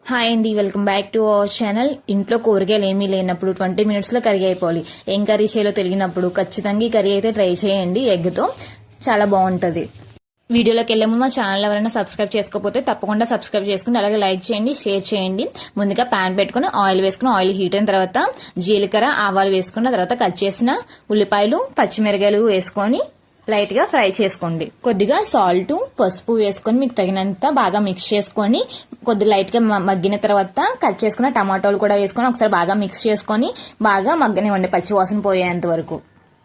Hi అండి, welcome back to our channel. ఇంట్లో కూరగాయలు ఏమీ లేనప్పుడు 20 మినిట్స్లో కర్రీ అయిపోవాలి. ఏం కర్రీ చేయాలో తెలియనప్పుడు ఖచ్చితంగా ఈ కర్రీ అయితే ట్రై చేయండి. ఎగ్తో చాలా బాగుంటుంది. వీడియోలోకి వెళ్ళే ముందు మా ఛానల్ ఎవరైనా సబ్స్క్రైబ్ చేసుకోకపోతే తప్పకుండా సబ్స్క్రైబ్ చేసుకుని అలాగే లైక్ చేయండి, షేర్ చేయండి. ముందుగా ప్యాన్ పెట్టుకుని ఆయిల్ వేసుకుని ఆయిల్ హీట్ అయిన తర్వాత జీలకర్ర ఆవాలు వేసుకున్న తర్వాత కట్ చేసిన ఉల్లిపాయలు పచ్చిమిరకాయలు వేసుకొని లైట్ గా ఫ్రై చేసుకోండి. కొద్దిగా సాల్ట్ పసుపు వేసుకొని మీకు తగినంత బాగా మిక్స్ చేసుకొని కొద్ది లైట్ గా మగ్గిన తర్వాత కట్ చేసుకున్న టమాటోలు కూడా వేసుకొని ఒకసారి బాగా మిక్స్ చేసుకొని బాగా మగ్గనివ్వండి పచ్చి వాసన పోయేంత వరకు.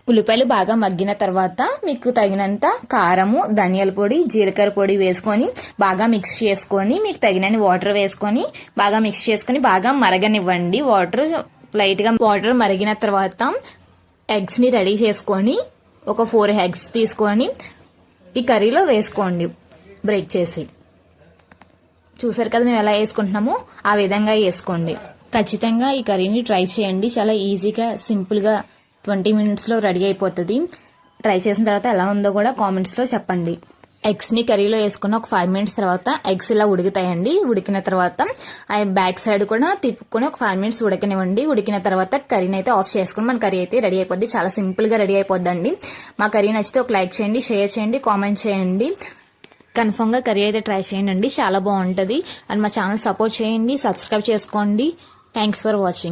ఉల్లిపాయలు బాగా మగ్గిన తర్వాత మీకు తగినంత కారము, ధనియాల పొడి, జీలకర్ర పొడి వేసుకొని బాగా మిక్స్ చేసుకొని మీకు తగినన్ని వాటర్ వేసుకొని బాగా మిక్స్ చేసుకొని బాగా మరగనివ్వండి. లైట్ గా వాటర్ మరిగిన తర్వాత ఎగ్స్ ని రెడీ చేసుకొని ఒక 4 ఎగ్స్ తీసుకొని ఈ కర్రీలో వేసుకోండి. బ్రేక్ చేసి చూసారు కదా మేము ఎలా వేసుకుంటున్నామో ఆ విధంగా వేసుకోండి. ఖచ్చితంగా ఈ కర్రీని ట్రై చేయండి. చాలా ఈజీగా సింపుల్గా 20 మినిట్స్లో రెడీ అయిపోతుంది. ట్రై చేసిన తర్వాత ఎలా ఉందో కూడా కామెంట్స్లో చెప్పండి. ఎగ్స్ ని కర్రీలో వేసుకున్న ఒక 5 మినిట్స్ తర్వాత ఎగ్స్ ఇలా ఉడుకుతాయండి. ఉడికిన తర్వాత ఆ బ్యాక్ సైడ్ కూడా తిప్పుకొని ఒక 5 మినిట్స్ ఉడకనివ్వండి. ఉడికిన తర్వాత కర్రీని అయితే ఆఫ్ చేసుకుని మన కర్రీ అయితే రెడీ అయిపోద్ది. చాలా సింపుల్ గా రెడీ అయిపోద్దండి. మా కర్రీ నచ్చితే ఒక లైక్ చేయండి, షేర్ చేయండి, కామెంట్ చేయండి. కన్ఫర్మ్ గా కర్రీ అయితే ట్రై చేయండి. చాలా బాగుంటుంది. అండ్ మా ఛానల్ సపోర్ట్ చేయండి, సబ్స్క్రైబ్ చేసుకోండి. Thanks for watching.